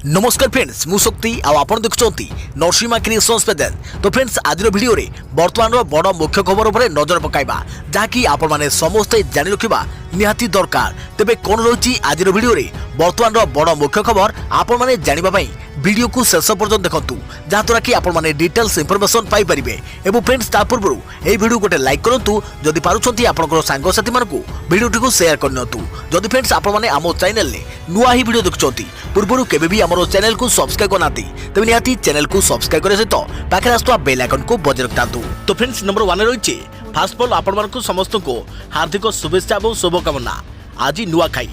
नमस्कार फ्रेंड्स मु शक्ति आपण देखुंत नरसिंहा क्रिएशंस पेजेंट। तो फ्रेंड्स आज वीडियो रे वर्तमान बड़ मुख्य खबर उपर नजर पकाइबा जहाँकि आपण माने समस्ते जानि रखिबा निहाती दरकार। तेबे कोन रही आज वीडियो रे वर्तमान बड़ मुख्य खबर आपण माने जानिबा पई वीडियो को शेष पर्यंत देखंतु जहाँद्वारा कि आपण माने डिटेल्स इनफॉरमेशन पाई परिबे। एवं फ्रेंड्स ता पूर्व ए वीडियो गोटे लाइक करंतु जदि पारुछंती आपनकर सांग साथी मानकु वीडियो को शेयर करनतु। जदि फ्रेंड्स आपण माने हमो चैनल ने नुआ ही वीडियो देखुछंती पूर्व केबे भी हमरो चैनल को सब्सक्राइब करनाती तबे निहाती चैनल को सब्सक्राइब करे सहित पाखरे आस्तुवा बेल आइकन को बजाय रखतांतु। तो फ्रेंड्स नंबर 1 रहिछि फास्ट ऑफ ऑल आपण मानकु समस्त को हार्दिक शुभेच्छा और शुभकामना। आज नुआखाई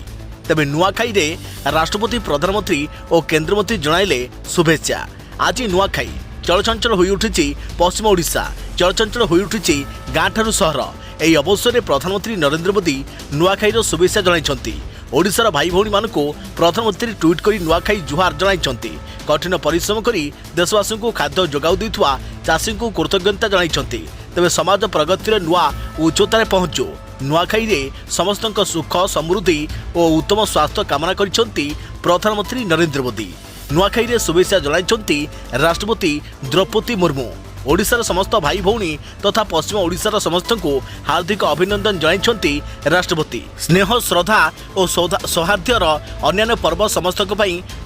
तेबे नुआखाई रे राष्ट्रपति प्रधानमंत्री और केंद्रमंत्री जणाइले शुभेच्छा। आज नुआखाई चलचंचल होई उठिछि पश्चिम ओडिशा, चलचंचल होई उठिछि गाँ ठारू सहर। एही अवसर में प्रधानमंत्री नरेंद्र मोदी नुआखाईर शुभेच्छा जणाइछंती। ओडिशार भाई भौणी मानकु प्रधानमंत्री ट्वीट करी नुआखाई जुहार जणाइछंती। कठिन परिश्रम करी देशवासी को खाद्य जोगाउ दैथुवा चाषी को कृतज्ञता जणाइछंती। तेबे समाज प्रगतिर नुआ उच्चतार पहुंचू। नुआखाई रे समस्तक सुख समृद्धि और उत्तम स्वास्थ्य कामना करिसेंती प्रधानमंत्री नरेंद्र मोदी। नुआखाई रे शुभेच्छा जणाइछंती राष्ट्रपति द्रौपदी मुर्मू। ओडिशार समस्त भाई भौणी तथा पश्चिम ओडिशार समस्त को हार्दिक अभिनंदन जणाइछंती राष्ट्रपति। स्नेह श्रद्धा और सौहार्द्यर अन्यान्य पर्व समस्त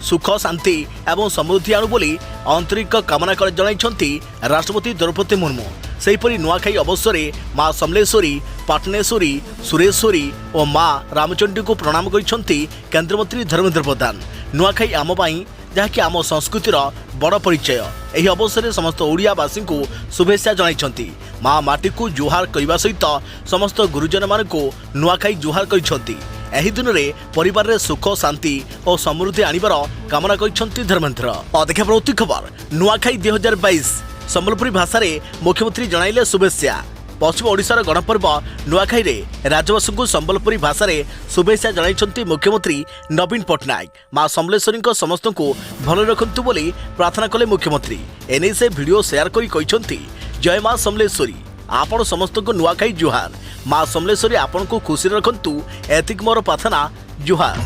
सुख शांति एवं समृद्धि आणु बोली आंतरिक कामना कर जणाइछंती राष्ट्रपति द्रौपदी मुर्मू। सेहीपरि नुआखाई अवसर माँ समलेश्वरी, पाटनेश्वरी, सुरेश्वरी और माँ रामचंडी को प्रणाम करिसेंती केंद्रमंत्री धर्मेंद्र प्रधान। नुआखाई आम पाई जहाँकि आम संस्कृतिर बड़ परिचय। एही अवसर में समस्त ओडियावासी को शुभेच्छा जणाइछंती। माँ माटी को जुहार करने सहित समस्त गुरुजन मान को नुआखाई जुहार करिसेंती। एही दिन में परिवार रे सुख शांति और समृद्धि आनिबार कामना करिसेंती धर्मेंद्र। देखा प्रति खबर नुआखाई 2022 संबलपुरी भाषा रे मुख्यमंत्री जणाइले शुभेच्छा। पश्चिम ओडिशार गणपर्व नुआखाई रे राज्यवासी को संबलपुरी भाषा रे शुभेच्छा जणाइछंती मुख्यमंत्री नवीन पट्टनायक। माँ समलेश्वरी समस्त को भल रखंतु बोली प्रार्थना कले मुख्यमंत्री। एने से वीडियो शेयर करी कहिसंती जय माँ समलेश्वरी, आपण समस्त को नुआखाई जुहार। माँ समलेश्वरी आपण को खुशी रखंतु एतिक मोर प्रार्थना जुहार।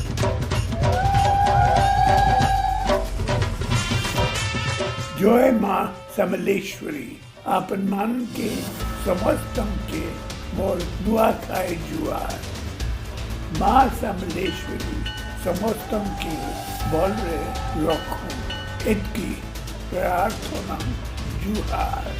जय माँ समलेश्वरी, आपन मान के समस्तम के मोर नुआखाई जुहार। माँ समलेश्वरी समस्तम के बल रे रखूं एतकी प्रार्थना जुहार।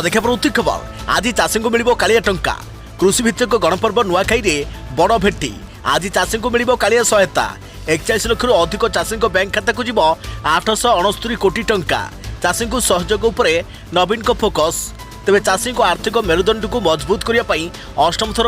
देखा प्रति खबर आज चाषी को मिल कालिया टंका। कृषि भित्तिक गणपर्व नुआखाई रे बड़ भेटी। आज चाषी को मिल कालिया सहायता। 41 लाख अधिक चाषी बैंक खाता को जीव 869 कोटी टंका। चाषी को सहयोग उपरे नवीन को फोकस। तेबे चाषी को आर्थिक मेरुदंड को मजबूत करने अष्टम थर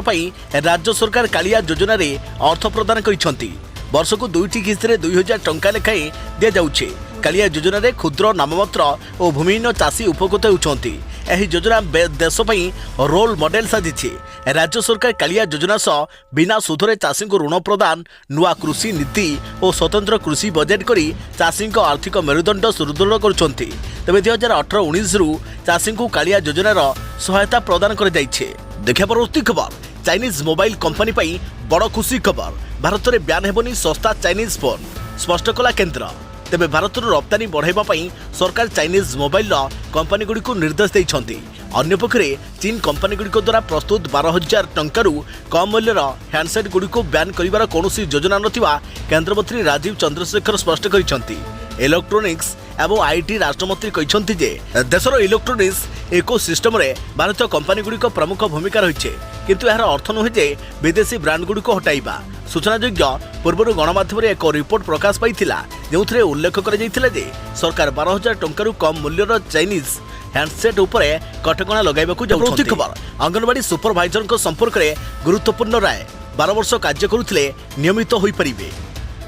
राज्य सरकार कालिया योजना रे अर्थ प्रदान करिसेंती। वर्ष को 2टी किस्त 2000 टंका लेखाएं दि जाउछे। कालिया योजना रे क्षुद्र नाममात्र और भूमिहीन चाषी उपकृत होउछंती। एही योजना देश पई रोल मॉडल साजिछे। राज्य सरकार कालिया योजना सह बिना सुधरे चाषी को ऋण प्रदान, नुआ कृषि नीति और स्वतंत्र कृषि बजेट करी चाषी को आर्थिक मेरुदंड सुदृढ़ करुछंती। तेबे 2018-19 रु चाषी को कालिया योजनार सहायता प्रदान कर जाइछे। देखा परवर्ती खबर चाइनीज मोबाइल कंपनी पई बड़ खुशी खबर। भारत में ब्यान हेबनी सस्ता चाइनीज फोन, स्पष्ट कला केंद्र। तेबे भारत रप्तानी बढ़ाइबा पई सरकार चाइनीज मोबाइल कंपनी गुडी को निर्देश देइछंती। अन्य पक्षरे चीन कंपनी गुडी द्वारा प्रस्तुत 12,000 टंकारु कम मूल्यर हैंडसेट गुडी को ब्यान करिवार कोनोसी योजना नथिबा केंद्रमंत्री राजीव चंद्रशेखर स्पष्ट करिसेंती। इलेक्ट्रोनिक्स एवं आईटी राष्ट्रमंत्री कहिसेंती जे देशर इलेक्ट्रोनिक्स इकोसिस्टम रे भारतीय कंपनी गुडी को प्रमुख भूमिका रहिछे, किंतु यार अर्थ नुहे जे विदेशी ब्रांड गुडी को हटाइबा। सूचनायोग्य पूर्व गणमाध्यम एक रिपोर्ट प्रकाश पाइथिला जो उल्लेख कर सरकार 12,000 टंकारु कम मूल्यर चाइनीज हैंडसेट उपरे कटकणा लगाइबाकू जाउछंती। खबर अंगनवाड़ी सुपरवाइजर संपर्क में गुरुत्वपूर्ण राय। 12 वर्ष कार्य करुथिले नियमित होई परिबे।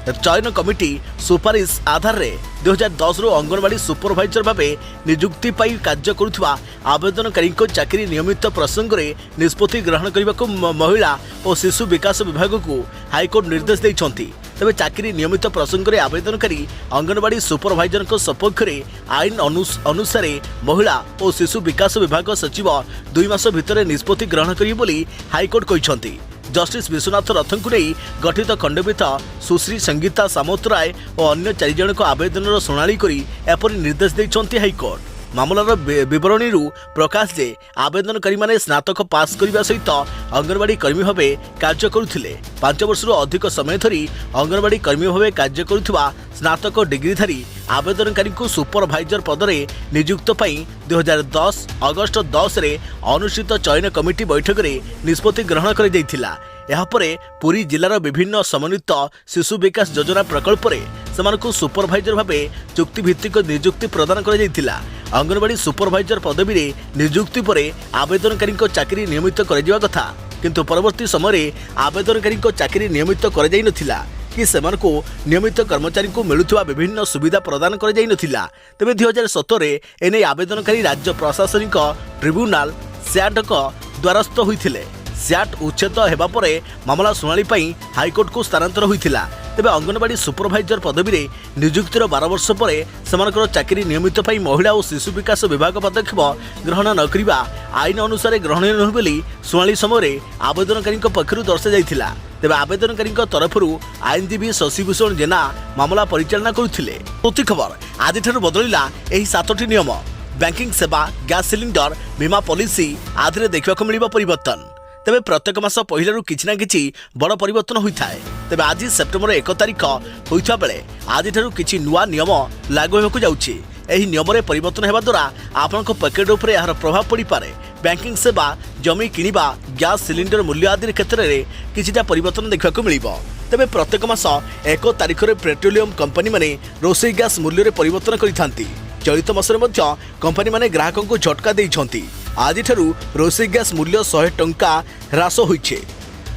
चयन कमिटी सुपारिश आधार रे 2010 रु अंगनवाड़ी सुपरवाइजर भावे नियुक्ति पाई कार्य करुथिबा आवेदनकारी चाकरी नियमित प्रसंग में निष्पत्ति ग्रहण करने को महिला और शिशु विकास विभाग को हाईकोर्ट निर्देश देइछंती। तेज चाकरी नियमित प्रसंग में आवेदनकारी अंगनवाड़ी सुपरभाइजर सपक्ष में आईन अनुसार महिला और शिशु विकास विभाग सचिव 2 मास भितर निष्पत्ति ग्रहण करेंगे हाइकोर्ट कहते। जस्टिस विश्वनाथ रथଙ୍କୁ नहीं गठित खंडपीठ सुश्री संगीता सामंतराय और अन्य 4 जन आवेदन शुणाणी कर एपरी निर्देश देते हाइकोर्ट। मामलार विवरणी प्रकाश जे आवेदनकारी माने स्नातक पास करने सहित अंगनवाड़ी कर्मी भाव कार्य करुथिले। 5 वर्षर अधिक समय धरी अंगनवाड़ी कर्मी भाव कार्य करुथिबा स्नातक डिग्रीधारी आवेदनकारी को सुपरभाइजर पदरे नियुक्त पाई 2010 अगस्ट 10 रे अनुष्ठित चयन कमिटी बैठक में निष्पत्ति ग्रहण कर जाइथिला। यापरे पुरी जिलार विभिन्न समन्वित शिशु विकास योजना प्रकल्प रे सेमानकु सुपरभाइजर भावे चुक्तिभित्तिक नियुक्ति प्रदान कर जाइथिला। अंगनवाड़ी सुपरभाइजर पदवी रे नियुक्ति पर आवेदनकारी चाकरी नियमित कर कथा, किंतु परवर्ती समय आवेदनकारी चाकरी नियमित कर जाई नथिला कि सेमानकु नियमित कर्मचारी को मिलुवा विभिन्न सुविधा प्रदान कर जाई नथिला। तेबे 2017 रे एने आवेदनकारी राज्य प्रशासनिक ट्रिब्यूनाल स्याट द्वारस्थ होइथिले। स्याट उच्छेद हेबा परे मामला शुणाणी पाई हाइकोर्ट को स्थानांतर होइथिला। तेबे अंगनवाड़ी सुपरभाइजर पदवी रे नियुक्तिर 12 वर्ष पर सेमानकर चाकरी नियमित पाई महिला और शिशु विकास विभाग पदक्षेप ग्रहण न करिबा आईन अनुसार ग्रहणीय नहुँ बोली शुणाणी समय आवेदनकारी पक्षरु दर्शा जाइथिला। तेबे आवेदनकारी तरफरु आईनजीवी शशिभूषण जेना मामला परिचालना करुथिले। प्रति खबर आज बदलिला एही 7टी नियम। बैंकिंग सेवा, गैस सिलिंडर, बीमा पॉलिसी आदि देखा मिलिबा परिवर्तन। तेबे प्रत्येक मास पहिलारू किछि ना किछि बड़ परिवर्तन होइथाय। तेबे आज सेप्टेम्बर 1 तारिख होइथा बेले आज किछि नुआ नियम लागू होकु जाउछि। एही नियम रे परिवर्तन हेबा द्वारा आपनक पॉकेट उपरे यार प्रभाव पड़ी पारे। बैंकिंग सेवा, जमी किनिबा, गैस सिलिंडर मूल्य आदि क्षेत्र में किछिटा परिवर्तन देखा मिलिबो। तेबे प्रत्येक मास 1 तारिख रे पेट्रोलियम कंपनी माने रोसई गैस मूल्य रे परिवर्तन करिथांती। चलित मासरे मध्य कंपनी माने ग्राहकों को झटका देइछंती। आज रोसई गैस मूल्य 100 टंका ह्रास होइछे।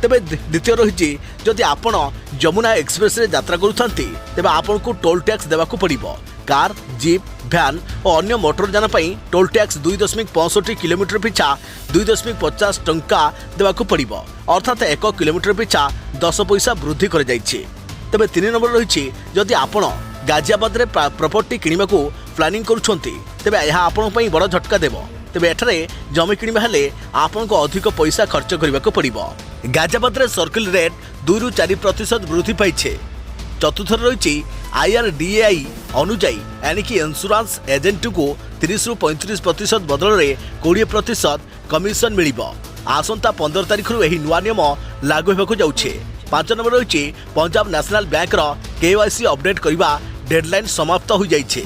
तेबे द्वितीय रही जदि आपण जमुना एक्सप्रेस रे यात्रा करुथांती तेबे आपण को टोल टैक्स देवाकू पड़िबो। कार, जीप, भ्यान और अन्य मोटरयान पई टोल टैक्स 2.65 किलोमीटर पिछा 2.50 टंका देवाकू पड़िबो। अर्थात 1 किलोमीटर पिछा 10 पैसा वृद्धि कर जाइछे। तेबे 3 नंबर रही जदि आपण गाजियाबाद रे प्रॉपर्टी किनिबाकू प्लानिंग करुछंती तेबे यह आपण पई बड़ झटका देबो। तेबे एठारे जमी किनिबा हेले आपण को अधिक पैसा खर्च करबाकू पड़िबो। गाजियाबाद रे सर्किल रेट 2 ରୁ 4% वृद्धि पाइछे। चतुर्थ रही IRDAI अनुजाई यानी कि इंश्योरेंस एजेंट को 30 ରୁ 35% बदल में 20% कमिशन मिलिबो। आसंता 15 तारिख रु एही नुआ नियम लागू होबाकू जाउछे। 5 नंबर रही पंजाब नेशनल बैंक रो KYC अपडेट करबा डेडलाइन समाप्त हो जाइछे।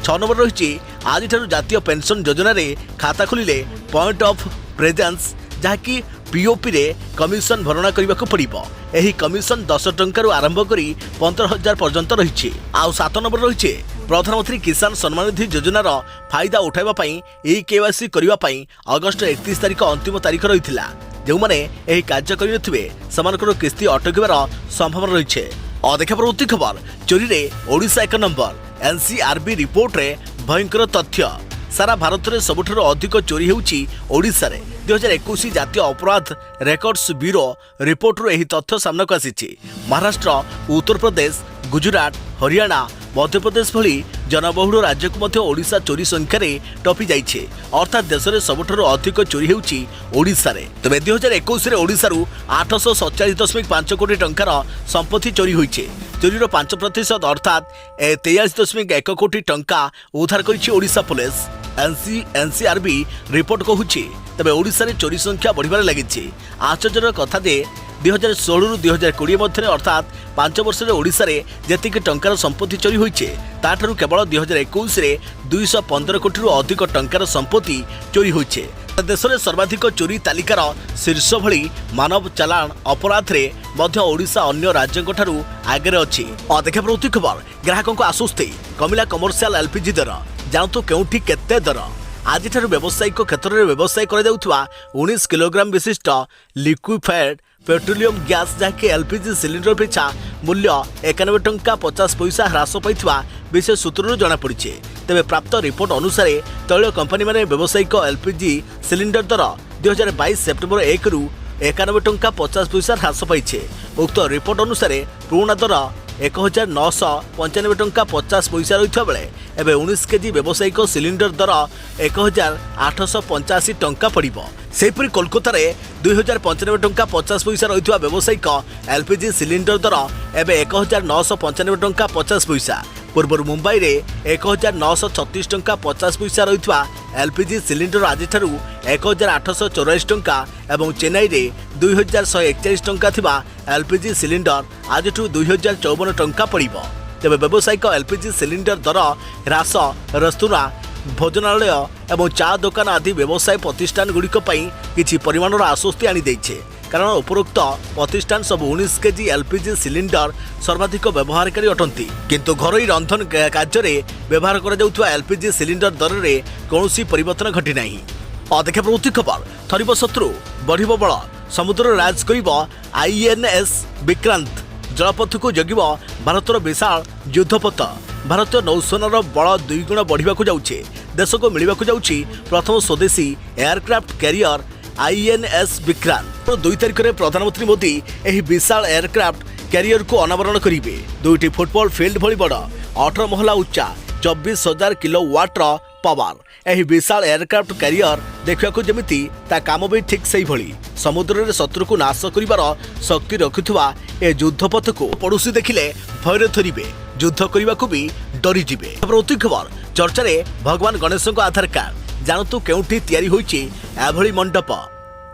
6 नंबर रही आज जातीय पेंशन योजना रे खाता खोलिले पॉइंट ऑफ प्रेजेंस जहाँकि POP रे कमिशन भरणा करने को पड़िबो। एही कमिशन 10 टंका आरंभ करी 15,000 पर्यंत रही। आउ 7 नंबर रही प्रधानमंत्री किसान सम्मान निधि योजनार फायदा उठाइबा पई KYC करिबा पई अगस्ट 31 तारिख अंतिम तारिख रहिथिला। जो माने एही कार्य करि नथिबे समानकर किस्ती अटकिबार संभावना रही। अदेखा प्रवृत्ति खबर चोरी रे ओडिशा 1 नंबर। NCRB रिपोर्ट रे भयंकर तथ्य सारा भारत में सबुठारु अधिक चोरी होउची ओडिशा रे। 2021 जातीय अपराध रेकर्ड्स ब्यूरो रिपोर्ट रो एही तथ्य सामना को आसीची। महाराष्ट्र, उत्तर प्रदेश, गुजरात, हरियाणा, मध्य प्रदेश भली जनबहुल राज्य को मध्य ओडिशा चोरी संख्या रे टपी जाइछे। अर्थात देश में सबुठारु अधिक चोरी होउची ओडिशा रे। तबे 2021 रे ओडिशा रु 847.5 कोटी टंकार संपत्ति चोरी होइछे। चोरीर 5% अर्थात 43.1 कोटी टंका उद्धार करिछि ओडिशा पुलिस। NCRB रिपोर्ट कहूछि। तबे ओडिशा रे चोरी संख्या बढ़िबार लागिछि। आश्चर्यर कथा जे 2016 रु 2020 मध्य अर्थात 5 वर्ष रे ओडिशा रे जेतिक टंकार संपत्ति चोरी होइछे ताठारु केवल 2021 रे 215 कोटी रु अधिक टंकार संपत्ति चोरी होइछे। देश में सर्वाधिक चोरी तालिकार शीर्ष भली मानव चालान अपराध रे मध्य ओडिशा अन्य राज्यों ठारू आगे अच्छी। अदेखा प्रवृत्ति खबर ग्राहकों को आश्वस्ति कमिला कमर्शियल LPG दर जानतु केउठी केते दर। आज व्यावसायिक क्षेत्र में व्यवसाय कर 19 किलोग्राम विशिष्ट लिक्विफाइड पेट्रोलियम गैस जहाँकि LPG सिलिंडर पिछा मूल्य 91 टंका 50 पैसा ह्रास पाई विशेष सूत्रु जमापड़ी। तेबे प्राप्त रिपोर्ट अनुसार तैल कंपनी माने व्यावसायिक LPG सिलिंडर दर 2022 सेप्टेम्बर 1 रु 91 टंका 50 पैसा ह्रास पाइछे। उक्त रिपोर्ट अनुसार पुराणा दर 1995 टंका 50 पैसा रही बेले एवं 19 केजी व्यावसायिक सिलिंडर दर 1885 टंका पड़िबो। सेपरी कोलकाता 2095 टंका 50 पैसा रही व्यावसायिक एलपीजी सिलिंडर दर एवं 1995 टंका 50 पैसा। पूर्व मुंबई में 1936 टंका 50 पैसा रही एलपीजी सिलिंडर आज 1884 टंका एवं चेन्नई में 2141 टंका थिबा एलपीजी सिलिंडर आज 2054 टंका पड़िबो। तेबे व्यावसायिक एलपीजी सिलिंडर दर ह्रास रेस्तोरां भोजनालय एवं चा दुकान आदि व्यवसाय प्रतिष्ठान गुड़िक किछि परिमाणर आश्वस्ति आनी दैछे। कारण उपरोक्त प्रतिष्ठान सब 19 केजी एलपीजी सिलिंडर सर्वाधिक व्यवहारकारी अटंती, किंतु घरोई रंधन कार्य व्यवहार करा एलपीजी सिलिंडर दर में कौनसी परिवर्तन घटी नाही। देखा प्रवृत्ति खबर थरिब शत्रु बढ़िब बल समुद्र राज करिब आईएनएस विक्रांत जलपथ को जगिब भारतर विशाल युद्धपथ। भारतीय नौसेनार बल 2 गुण बढ़ा जाउछे। देश को मिलवा जाउछि प्रथम स्वदेशी एयरक्राफ्ट कैरियर आईएनएस विक्रांत। 2 तारिख में प्रधानमंत्री मोदी यह विशाल एयरक्राफ्ट कैरियर को अनावरण करेंगे। 2टी फुटबॉल फील्ड भली बड़ 18 महला उच्चा 24,000 किलोवाटर पावर यह विशाल एयरक्राफ्ट कैरियर देखा जमीती ता काम भी ठीक से भली समुद्र में शत्रु को नाश कर शक्ति रखुवा ए युद्धपथ को पड़ोशी देखिले भय थरिबे, युद्ध करने को भी डरीजे। प्रति खबर चर्चा भगवान गणेश आधार कार्ड जानतु केउठी तैयारी होईची एभली मंडप।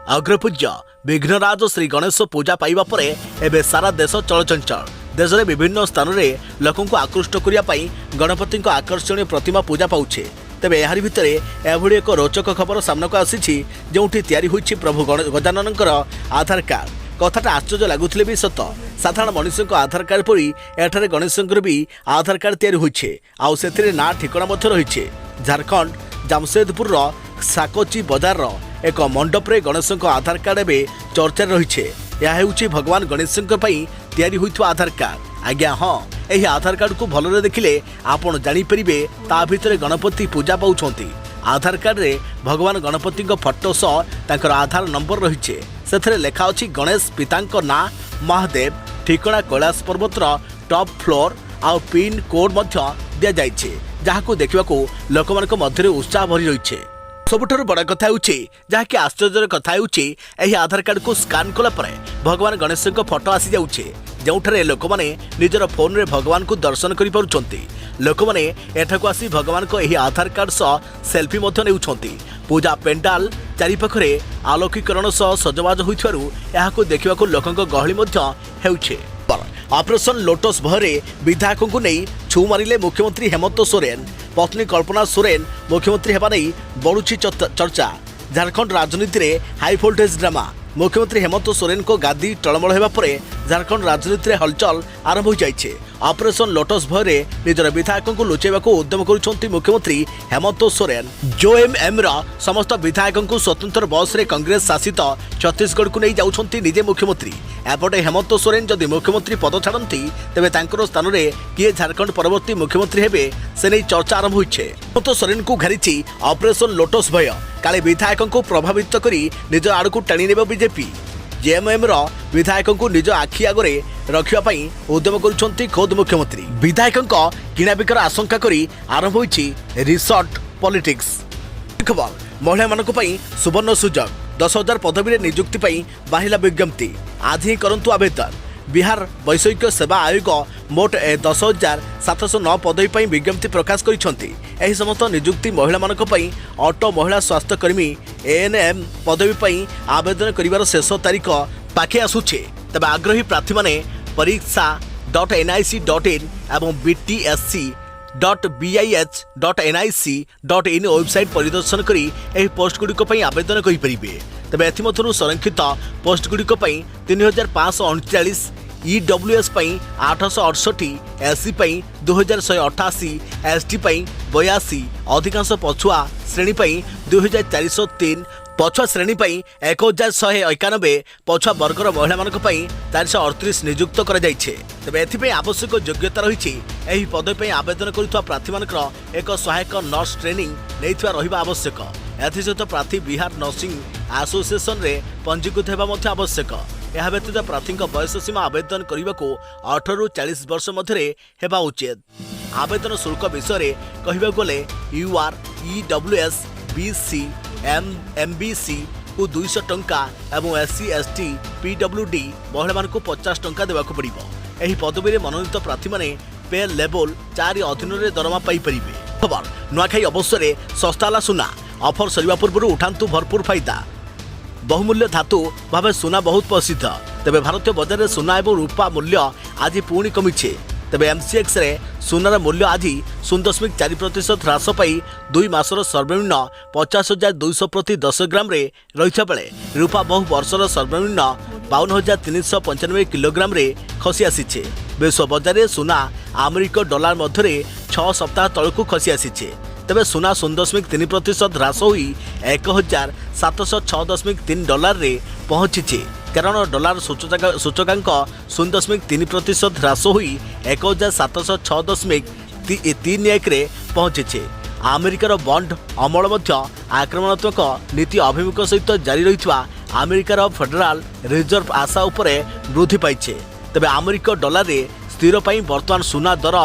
अग्रपूज्य विघ्नराज श्री गणेश पूजा पाइबा परे एबे सारा देश चलचंचल। देश में विभिन्न स्थान में लोकों को आकृष्ट करने गणपति आकर्षणीय प्रतिमा पूजा पाउछे। तेबे एहारी भितरे एभली एक रोचक खबर सामना आसी जोठी तैयारी होईची प्रभु गजाननकर आधार कार्ड। कथाटा आश्चर्य लगुले भी सत साधारण मनुष्य आधार कार्ड परी एठारे गणेशंकर भी आधार कार्ड तैयारी होईछे। आउ सेथिरे ना ठिकाना मध्य रहिछे। झारखंड जामशेदपुर साकोची बजार एक मंडप रे गणेश आधार कार्ड एवं चर्चा रही। यह भगवान गणेश तैयारी होइथवा आधार कार्ड। आज्ञा हाँ, यही आधार कार्ड को भलरे देखिले आपण जानीपरिबे ता भितरे गणपति पूजा पाउछंती। आधार कार्ड रे भगवान गणपति फोटो सह तांकर आधार नंबर रही। सेथरे लेखा अछि गणेश पितांक ना महादेव, ठिकाना कैलाश पर्वतर टॉप फ्लोर आउ पिन कोड मध्य दिया जाइछे, जहाको देखिबाको लोकमानक मध्यरे उत्साह भरी रहिछे। सबुठारु बड़ा कथा होउछि जहाँकि आश्चर्यर कथा होउछि एही आधार कार्ड को स्कान कला परे भगवान गणेश फोटो आसी जाउछे, जोठारे लोकमाने निजर फोन रे भगवान को दर्शन करि पारुछंती। लोकमाने एठाको आसी भगवान को एही आधार कार्ड सह सेल्फी मध्य नेउछंती। पूजा पेंडाल चारिपाखरे आलोकीकरण सह सजबाज होइथारु एहाको देखिबाको लोकंक गहली मध्य हेउछे। ऑपरेशन लोटस भୟରେ विधायकों को नहीं छु मारिले मुख्यमंत्री हेमंत सोरेन। पत्नी कल्पना सोरेन मुख्यमंत्री हेबा नहीं बढ़ुछि चर्चा। झारखंड राजनीति रे हाई वोल्टेज ड्रामा। मुख्यमंत्री हेमंत सोरेन को गादी टळमळ हेबा परे झारखंड राजनीति रे हलचल आरंभ हो जाइछे। ऑपरेशन लोटस भୟରେ निजर विधायकों को लुचेबाको उद्यम करुछंती मुख्यमंत्री हेमंत सोरेन। जोएमएम रा समस्त विधायकों को स्वतंत्र बस रे कांग्रेस शासित छत्तीसगढ़ को नहीं जाउछंती निजे मुख्यमंत्री। एपटे हेमंत सोरेन जदि मुख्यमंत्री पद छाड़ती तेबे तांकर स्थान में किए झारखंड परवर्ती मुख्यमंत्री हेबे से नहीं चर्चा आरंभ होइछे। हेमंत सोरेन को घेरिछि ऑपरेशन लोटस भय। काले विधायकों को प्रभावित करी निज आड़ को टाणी नेब बीजेपी। जेएमएम रा विधायकों को निज आखि आगरे रखिया पई उद्यम करुछंती खोद मुख्यमंत्री। विधायकों किणा बिकार आशंका करी आरंभ होइछि रिसोर्ट पॉलिटिक्स। खबर महिला मानक पई सुवर्ण सुजोग 10,000 पदवी नियुक्ति पई बाहिला विज्ञप्ति। आज ही करंतु आवेदन। बिहार वैषयिक सेवा आयोग मोट 10,709 पदवी पई विज्ञप्ति प्रकाश करिसंती। एही समस्त नियुक्ति महिला मानक पई ऑटो महिला स्वास्थ्य कर्मी एएनएम पदवी पई आवेदन करिवार शेष तारीख पाखे आसुछे। तबे आग्रही प्रार्थी माने परीक्षा.nic.in एवं bts.bih.nic.in वेबसाइट परिदर्शन करी एही पोस्ट गुडिक पई आवेदन करि परिबे। तबे एथिमथुरु संरक्षित पोस्ट गुडिक पई 3,539, ईडब्ल्यूएस पई 868, एससी पई 2,188, एसटी पई 82, अधिकांश पछुआ श्रेणी पई 2,403, पछुआ श्रेणी पई 1,191, पछुआ वर्गर महिला मानक पई 438 नियुक्त करा जाइछे। तबे एथिपई आवश्यक योग्यता रहिछि। एही पदवी पई आवेदन करुवा प्रार्थी मानकर एक सहायक नर्स ट्रेनिंग नेइथवा रहिबा आवश्यक। एथि सहित प्रार्थी बिहार नर्सिंग आसोसिएशन रे पंजीकृत हेबा मध्य आवश्यक। यह व्यतीत प्रार्थी बयस सीमा आवेदन करने को 18 ରୁ 40 वर्ष मध्य हेबा उचित। आवेदन शुल्क विषय कहबाक गले UR EWS BC MBC को 200 टंका एवं SC ST PWD महिला को 50 टंका देवाक पड़िबो। एही पदवी रे मनोनीत प्रार्थी माने पे लेवल 4 अधीन रे दरमा पाई परिबे। खबर नुआखाई अवसर में सस्ताला सुना ऑफर सरिवा पूर्व उठातु भरपूर फायदा। बहुमूल्य धातु भाव सुना बहुत प्रसिद्ध। तेबे भारतीय बजार में सुना और रूपा मूल्य आज पुणी कमिछे। तेबे MCX रे सुनार मूल्य आज 0.4% ह्रास पाई 2 मासर सर्वनिम्न 50,200 प्रति 10 ग्राम रे रहिथा बेले रूपा बहु वर्षर सर्वनिम्न 52,395 किलोग्राम रे खसी आसीछे। विश्व बजार में सुना अमेरिका डॉलर मध्य 6 सप्ताह तलकू खसी आसीछे। तेबे सुना 0.3% ह्रास होई 1,706.3 डॉलर रे पहुंची। कारण डॉलर सूचकांक 0.3% ह्रास होई 1,706.31 रे पहुंची। अमेरिकार बॉन्ड अमल मध्य आक्रमणात्मक नीति अभिमुख सहित जारी रहितवा अमेरिकार फेडराल रिजर्व आशा उपरे वृद्धि पाइछे। तेबे अमेरिका डॉलर रे स्थिर पाई वर्तमान सुना दर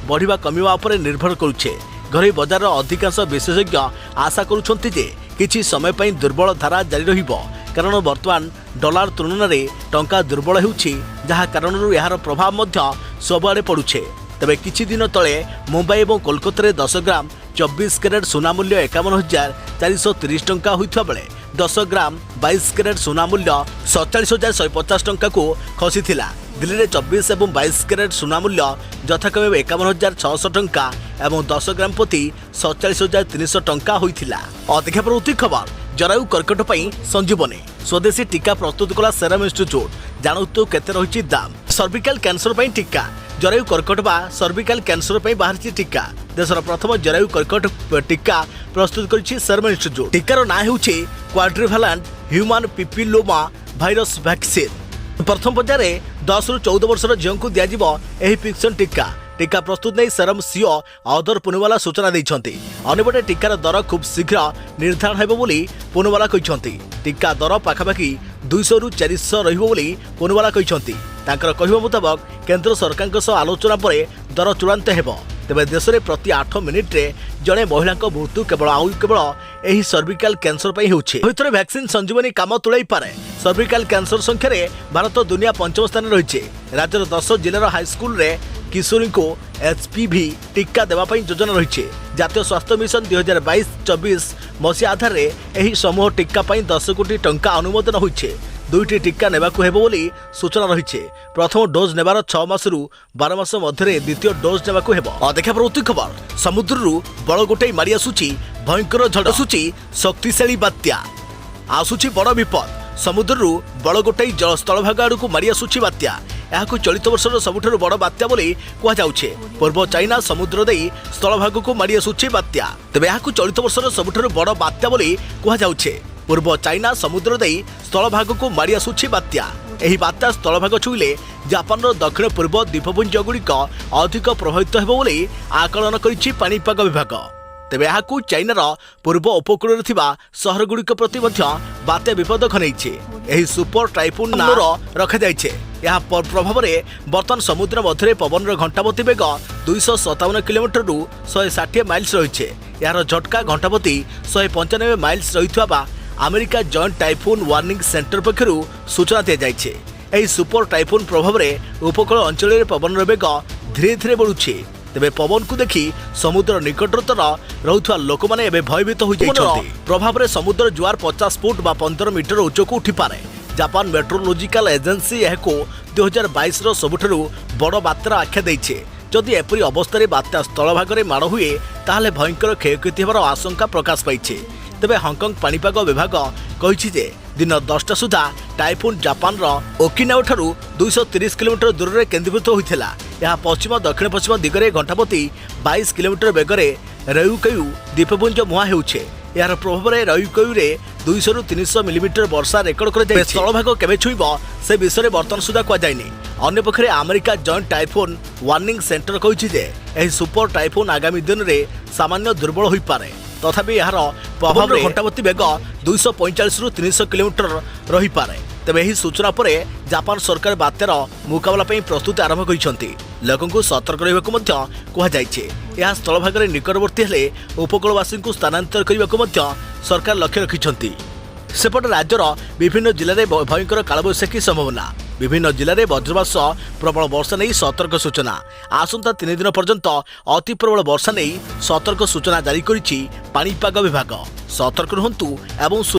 बढ़िबा कमिवा उपरे निर्भर करुछे। घरे बजार अधिकांश विशेषज्ञ आशा करुछंती जे किछि समय पाई दुर्बल धारा जारी रहिबो। कारण वर्तमान डॉलर तुलना रे टंका दुर्बल हेउछि, जहा कारणरू यार प्रभाव मध्य सबआडे पड़ुछे। तेबे किछि दिन तले मुंबई और कोलकाता रे 10 ग्राम 24 कैरेट सुना मूल्य 51,430 टंका होइथबा बेले 10 ग्राम 22 कैरेट सुना मूल्य 47,150 टंका को खसीथिला। दिल्ली में 24 और 22 कैरेट सुना मूल्य यथाक्रमे 51,600 टंका और 10 ग्राम प्रति 47,300 टंका होइथिला। अधिक प्रवृत्ति खबर जरायु कर्कट पई संजीवनी स्वदेशी टीका प्रस्तुत कला सेरम इंस्टीट्यूट। जानू तो केते रहिछि दाम। सर्विकल कैंसर पई टीका जरायु कर्कट बा सर्विकल कैंसर पई बाहरछि टीका। देशर प्रथम जरायु कर्कट टीका प्रस्तुत करिछि सेरम इंस्टीट्यूट। टीकार ना हेउछि quadrivalent human papilloma virus vaccine. प्रथम पर्यायर 10 ରୁ 14 वर्षर झील को दिज्व यह फिक्सन टीका। टीका प्रस्तुत नहीं सेरम सीओ अदर पुनवाला सूचना देइछंती। अन्यपटे टीकार दर खूब शीघ्र निर्धारण हेबो बोली पुनवाला कहिछंती। टीका दर पाखापाखि 200 ରୁ 400 रहिबो बोली पुनवाला कहिछंती। तांकर कहिबा मुताबक केंद्र सरकार सह आलोचना पर दर चूड़ांत हेबो। तेबे देश में प्रति 8 मिनिट रे जड़े महिला मृत्यु केवल यही सर्विकल कैंसर पर होती। वैक्सीन संजीवनी काम तुलाई पारे। सर्विकल कैंसर संख्या रे भारत दुनिया 5म स्थान रही। राज्यर 10 जिलार हाईस्कल रे किशोरी को HPV टीका देवाई योजना रही। जातीय स्वास्थ्य मिशन 2022-24 मसीहा आधार में यह समूह टीका 10 कोटी टंका अनुमोदन होइछे। 2टी टीका नेबाकु हेबो बोली सूचना रही। प्रथम डोज नेबार 6 मास रु 12 मास मध्य द्वितीय डोज नेबाकु हेबो। अधिक प्रवृत्ति खबर समुद्ररू बड़ गोटे मारी आसुची भयंकर झड़ आसुची शक्तिशाली बात्या आसुची बड़ विपद। समुद्ररू बड़ गोटे जल स्थलभाग आड़क मारी आसुची बात्या। यह चलित वर्षर सबुठारु बड़ बात्या बोली कहुचे। पूर्व चाइना समुद्र दे स्थलभाग को मारी आसुची बात्या। तेबे यह चलित वर्षर सबुठारु बड़ बात्या बोली कहुचे। पूर्व चाइना समुद्र दे स्थलभाग को मारी आसुची बात्या। एही बात्या स्थलभाग छुईले जापान दक्षिण पूर्व द्वीपपुंज गुड़िक अधिक प्रभावित हेबो बोली आकलन करिछि पाणीपाग विभाग। तेबे यहाकू चाइनार पूर्व उपकूल सहर गुड़िक प्रति बात्या विपद घनईछे। एही सुपर टाइफून नाम रखा जाइछे। यह प्रभाव में बर्तमान समुद्र मध्य पवन घंटापति बेग 257 किलोमीटर रु 160 माइल्स रही। यार झटका घंटापति 195 माइल्स रही। America joint typhoon warning center पक्षरु सूचना दी जाइछे। एही सुपर टाइफून प्रभाव में उपकूल अंचल में पवन वेग धीरे धीरे बढ़ुछि। तेबे पवन को देखि समुद्र निकटतर रहुथुवा लोक माने एबे भयभीत हो जाइछन्ति। प्रभाव में समुद्र जुआर 50 फुट बा 15 मीटर उच्चकू उठी पारे। जापान मेट्रोलॉजिकल एजेंसी यहाको 2022 रो सबुठारु बड़ बात्यार आख्या दैछे। जदि एपरी अवस्था बात्या स्थलभाग में माड़ हुए ताहले भयंकर क्षयक्षति होबार आशंका प्रकाश पाइछे। तेबे हांगकांग पाणीपाग विभाग कहिछि जे दिन 10टा सुधा टाइफून जापान ओकिनावा ठारू 230 किलोमीटर दूर में केन्द्रीभूत होइथिला। यह पश्चिम दक्षिण पश्चिम दिगरे घंटापति 22 किलोमीटर बेगरे रयुकयु द्वीपपुंज मुहां हेउछे। यार प्रभाव में रयुकयु रे 200 ରୁ 300 मिलीमीटर वर्षा रेकर्ड कर स्थलभाग केबे छुईब से विषय बर्तमान सुधा कहुनी। अन्यपक्षे America joint typhoon warning centre कहिछि जे एही सुपर टाइफून आगामी दिन में सामान्य दुर्बल हो पारे। तथापि यार प्रभाव घंटाप्रति बेग 245 रु 300 किलोमीटर रही पारे। तेबे एही सूचना परे जापान सरकार बात्यार मुकाबला ପାଇଁ प्रस्तुति आरंभ କରିଛନ୍ତି। लोकଙ୍କୁ सतर्क रहବାକୁ ମଧ୍ୟ କୁହାଯାଇଛି। ଏହା ସ୍ଥଳଭାଗରେ ନିକଟବର୍ତ୍ତୀ ହେଲେ ଉପକୂଳବାସୀଙ୍କୁ ସ୍ଥାନାନ୍ତର କରିବାକୁ ମଧ୍ୟ ସରକାର ଲକ୍ଷ୍ୟ ରଖିଛନ୍ତି। सेपटे राज्यर विभिन्न जिले में भयंकर कालबैशाखी संभावना। विभिन्न जिले में वज्रपात सह प्रबल वर्षा नहीं सतर्क सूचना। आसंता 3 दिन पर्यंत अति प्रबल वर्षा नहीं सतर्क सूचना जारी करिछि पाणीपाग विभाग। सतर्क रुहंतु एवं